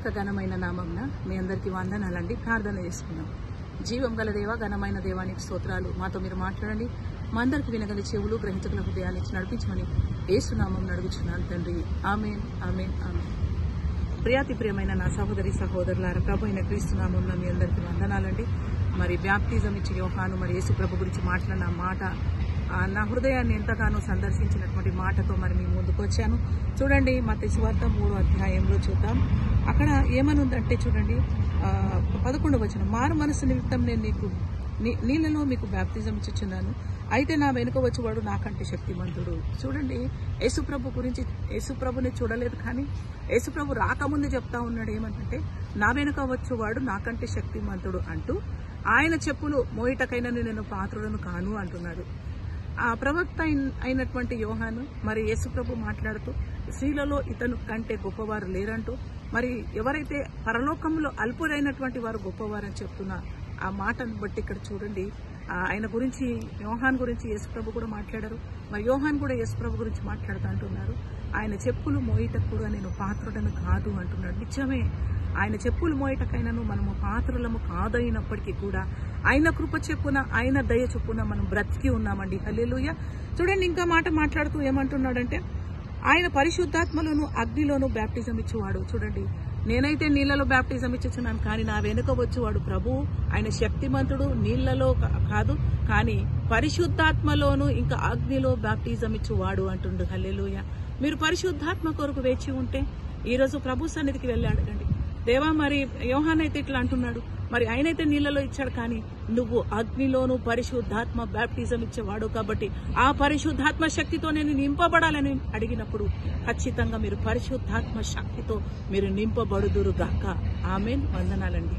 యొక్క ఘనమైన నామంన మీ అందరికీ వందనాలండి. ప్రార్థన చేసుకున్నాం. జీవం గల దేవ, ఘనమైన దేవానికి స్తోత్రాలు. మాతో మీరు మాట్లాడండి. మా అందరికి వినగలి చెవులు, గ్రహించగల హృదయాలు ఇచ్చి నడిపించమని యేసునామం అడుగుచున్నాను తండ్రి. ఆమేన్, ఆమేన్, ఆమేన్. ప్రియమైన నా సహోదరి సహోదరులారా, ప్రభు అయిన క్రీస్తునామంలో మీ అందరికీ వందనాలండి. మరి బ్యాప్టిజం ఇచ్చి యోహాను మరి యేసు ప్రభు గురించి మాట్లాడిన మాట నా హృదయాన్ని ఎంతగానో సందర్శించినటువంటి మాటతో మరి మీ ముందుకు వచ్చాను. చూడండి, మత్తయి సువార్త 3వ అధ్యాయంలో చూద్దాం. అక్కడ ఏమనుందంటే చూడండి, 11వ వచనం, మారు మనసు నిమిత్తం నేను నీకు నీళ్ళలో మీకు బ్యాప్టిజం ఇచ్చుచున్నాను, అయితే నా వెనుక వచ్చేవాడు నాకంటే శక్తిమంతుడు. చూడండి, యేసుప్రభు గురించి యేసుప్రభుని చూడలేదు, కానీ యేసుప్రభు రాకముందు చెప్తా ఉన్నాడు ఏమంటే, నా వెనుక వచ్చేవాడు నాకంటే శక్తిమంతుడు అంటూ ఆయన చెప్పులు మోయిటకైనా నేను పాత్రుడను కాను అంటున్నాడు. ఆ ప్రవక్త అయినటువంటి యోహాను మరి యేసుప్రభు మాట్లాడుతూ స్త్రీలలో ఇతను కంటే గొప్పవారు లేరంటూ, మరి ఎవరైతే పరలోకంలో అల్పుడైనటువంటి వారు గొప్పవారని చెప్తున్న ఆ మాటను బట్టి ఇక్కడ చూడండి, ఆయన గురించి యోహాన్ గురించి యేసుప్రభు కూడా మాట్లాడారు. మరి యోహాన్ కూడా యేసుప్రభు గురించి మాట్లాడుతూ అంటున్నారు, ఆయన చెప్పులు మోయిటకు కూడా నేను పాత్రుడను కాదు అంటున్నాడు. నిజమే, ఆయన చెప్పులు మోయటకైనాను మనము పాత్రలము కాదైనప్పటికీ కూడా ఆయన కృప చెప్పున, ఆయన దయ చొప్పున మనం బ్రతికి ఉన్నామండి. హల్లెలూయా. చూడండి, ఇంకా మాట మాట్లాడుతూ ఏమంటున్నాడంటే, ఆయన పరిశుద్ధాత్మలోను అగ్నిలోను బ్యాప్టిజం ఇచ్చేవాడు. చూడండి, నేనైతే నీళ్లలో బ్యాప్టిజం ఇచ్చుచున్నాను, కానీ నా వెనుక వచ్చేవాడు ప్రభువు, ఆయన శక్తిమంతుడు, నీళ్లలో కాదు కానీ పరిశుద్ధాత్మలోను ఇంకా అగ్నిలో బ్యాప్టిజం ఇచ్చేవాడు అంటుండు. హల్లెలూయా. మీరు పరిశుద్ధాత్మ కొరకు వేచి ఉంటే ఈరోజు ప్రభు సన్నిధికి వెళ్ళి అడగండి, దేవా మరి యోహాన్ అయితే ఇట్లా అంటున్నాడు, మరి ఆయనైతే నీళ్లలో ఇచ్చాడు, కానీ నువ్వు అగ్నిలోను పరిశుద్ధాత్మ బ్యాప్టిజం ఇచ్చేవాడు కాబట్టి ఆ పరిశుద్ధాత్మ శక్తితో నేను నింపబడాలని అడిగినప్పుడు ఖచ్చితంగా మీరు పరిశుద్ధాత్మ శక్తితో మీరు నింపబడుదురు గాక. ఆమేన్. వందనాలండి.